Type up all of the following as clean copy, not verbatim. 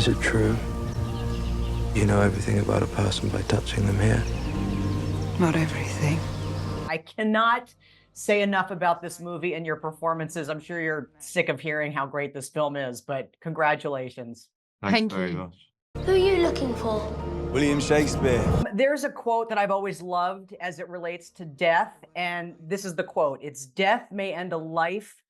Is it true? You know everything about a person by touching them here? Not everything. I cannot say enough about this movie and your performances. I'm sure you're sick of hearing how great this film is, but congratulations. Thanks Thank very you. much. Who are you looking for? William Shakespeare. There's a quote that I've always loved as it relates to death, and this is the quote. It's death may end a life,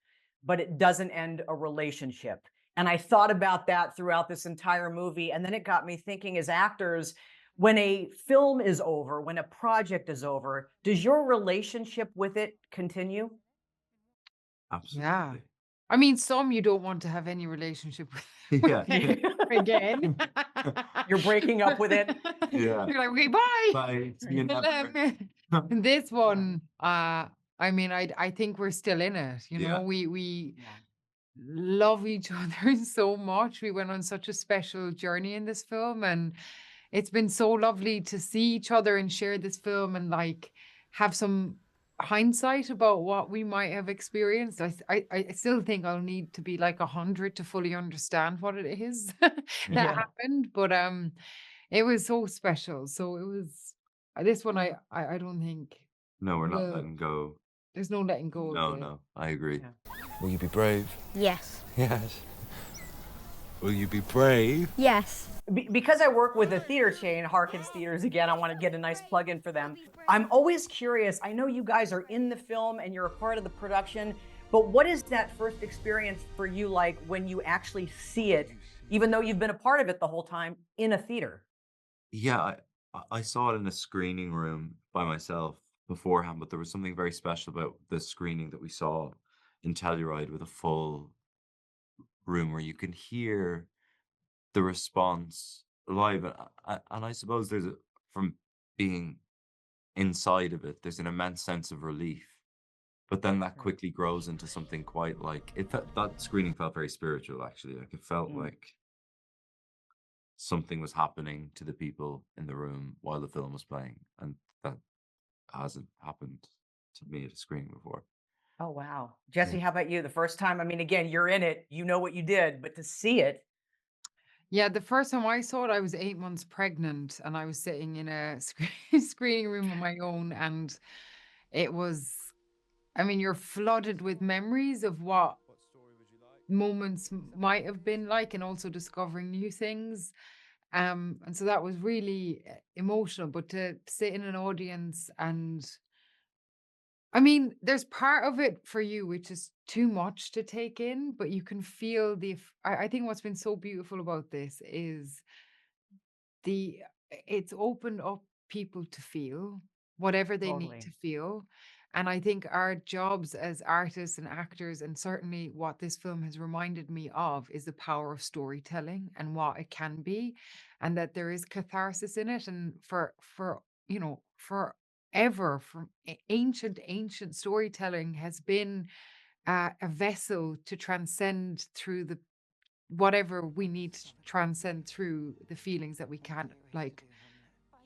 but it doesn't end a relationship. And I thought about that throughout this entire movie, and then it got me thinking as actors, when a film is over, when a project is over, does your relationship with it continue? Absolutely. Yeah. I mean, some you don't want to have any relationship with Yeah. again. You're breaking up with it? Yeah. You're like, okay, bye. Bye. See you never. This one, I mean, I think we're still in it. You know, Yeah. we love each other so much. We went on such a special journey in this film, and it's been so lovely to see each other and share this film and like have some hindsight about what we might have experienced. I still think I'll need to be like 100 to fully understand what it is that Yeah. happened, but it was so special. So it was this one. I don't think No, we're not Well, letting go. there's no letting go. No, of it. no. I agree. Yeah. Will you be brave? Yes. Yes. Will you be brave? Yes. Because I work with a theater chain, Harkins Theaters, again, I want to get a nice plug in for them. I'm always curious. I know you guys are in the film and you're a part of the production, but what is that first experience for you like when you actually see it, even though you've been a part of it the whole time, in a theater? Yeah, I saw it in a screening room by myself beforehand, but there was something very special about the screening that we saw in Telluride with a full room where you can hear the response live. And I suppose from being inside of it, there's an immense sense of relief. But then that quickly grows into something quite like that screening felt very spiritual, actually. Like it felt like something was happening to the people in the room while the film was playing, and that hasn't happened to me at a screening before. Oh, wow. Jessie, how about you? The first time, I mean, again, you're in it, you know what you did, but to see it, Yeah, the first time I saw it, I was 8 months pregnant, and I was sitting in a screening room on my own, and it was. I mean, you're flooded with memories of what moments might have been like, and also discovering new things. And so that was really emotional. But to sit in an audience and I mean, there's part of it for you which is too much to take in, but you can feel I think what's been so beautiful about this is the it's opened up people to feel whatever they need to totally. feel. And I think our jobs as artists and actors, and certainly what this film has reminded me of, is the power of storytelling and what it can be, and that there is catharsis in it. And for forever, from ancient storytelling has been a vessel to transcend through the whatever we need to transcend through the feelings that we can't like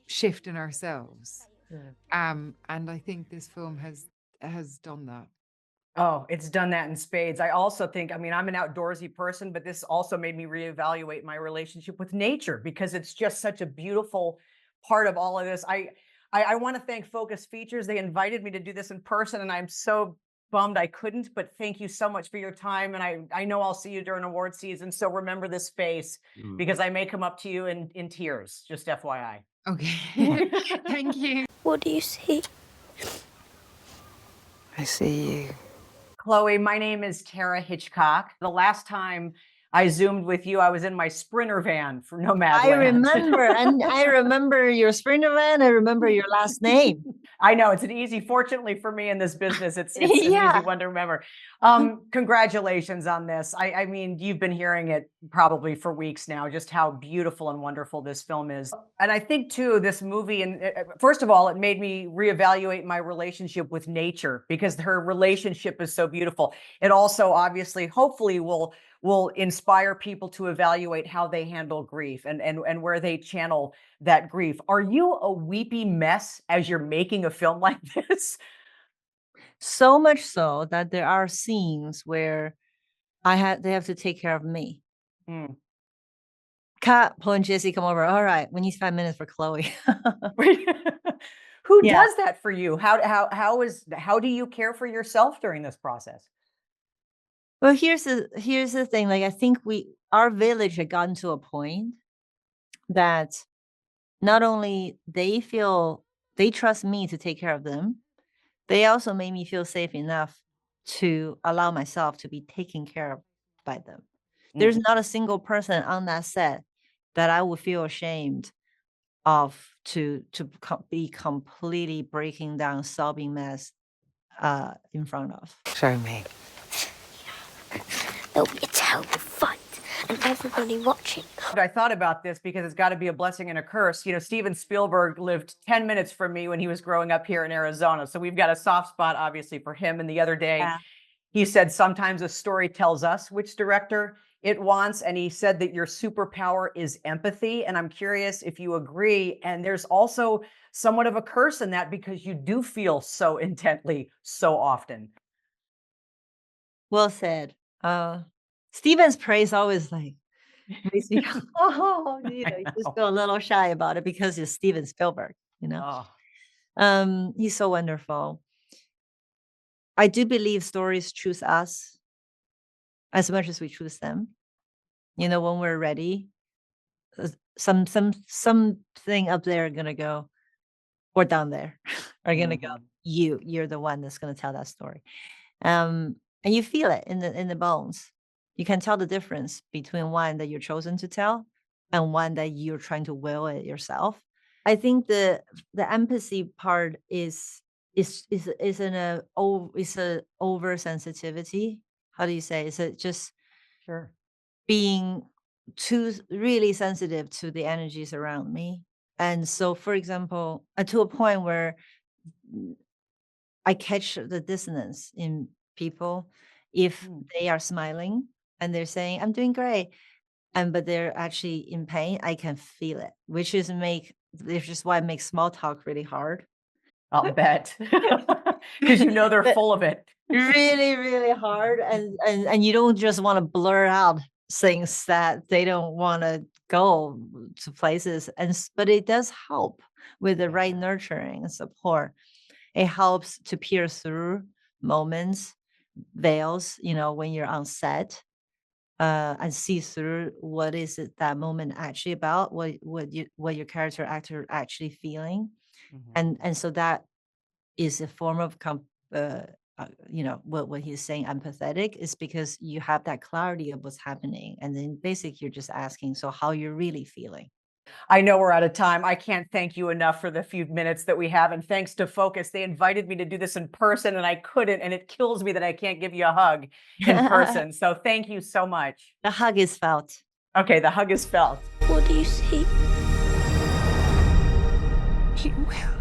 shift in ourselves. And I think this film has done that. Oh, it's done that in spades. I also think, I mean, I'm an outdoorsy person, but this also made me reevaluate my relationship with nature because it's just such a beautiful part of all of this. I want to thank Focus Features. They invited me to do this in person, and I'm so bummed I couldn't, but thank you so much for your time. And I know I'll see you during award season. So remember this face because I may come up to you in tears, just FYI. Okay. Thank you. What do you see? I see you. Chloe, my name is Tara Hitchcock. The last time I Zoomed with you, I was in my Sprinter van for Nomadland. I remember, and I remember your Sprinter van. I remember your last name. I know it's an easy, fortunately for me in this business, it's an Yeah. easy one to remember. Congratulations on this. I mean, you've been hearing it probably for weeks now, just how beautiful and wonderful this film is. And I think too, this movie, and first of all, it made me reevaluate my relationship with nature because her relationship is so beautiful. It also obviously, hopefully will inspire people to evaluate how they handle grief and where they channel that grief. Are you a weepy mess as you're making a film like this? So much so that there are scenes where they have to take care of me. Mm. Cut, Paul and Jessie come over. All right, we need 5 minutes for Chloe. Who Yeah. does that for you? How do you care for yourself during this process? Well, here's the thing. Like, I think our village had gotten to a point that not only they trust me to take care of them, they also made me feel safe enough to allow myself to be taken care of by them. There's not a single person on that set that I would feel ashamed of to be completely breaking down, sobbing mess in front of. Show me. There'll be a terrible fight and everybody watching. I thought about this because it's got to be a blessing and a curse. You know, Steven Spielberg lived 10 minutes from me when he was growing up here in Arizona. So we've got a soft spot, obviously, for him. And the other day, he said sometimes a story tells us which director it wants. And he said that your superpower is empathy. And I'm curious if you agree. And there's also somewhat of a curse in that because you do feel so intently so often. Well said. Steven's praise always like makes me you just feel a little shy about it because it's Steven Spielberg, He's so wonderful. I do believe stories choose us as much as we choose them. When we're ready, something up there are gonna go, or down there are gonna go, you're the one that's gonna tell that story. And you feel it in the bones. You can tell the difference between one that you're chosen to tell and one that you're trying to will it yourself. I think the empathy part is a oversensitivity. How do you say? Is it just being too really sensitive to the energies around me? And so, for example, to a point where I catch the dissonance in people if they are smiling and they're saying, I'm doing great. But they're actually in pain. I can feel it, which is why it makes small talk really hard. I'll bet. Because they're full of it. Really, really hard. And you don't just want to blur out things that they don't want to go to places. But it does help with the right nurturing and support. It helps to pierce through moments, veils, when you're on set, and see through what is it that moment actually about, what your actor actually feeling. And so that is a form of what he's saying, empathetic, is because you have that clarity of what's happening. And then basically you're just asking, so how you're really feeling. I know we're out of time. I can't thank you enough for the few minutes that we have. And thanks to Focus, they invited me to do this in person and I couldn't. And it kills me that I can't give you a hug in person. So thank you so much. The hug is felt. Okay, the hug is felt. What do you see? You will.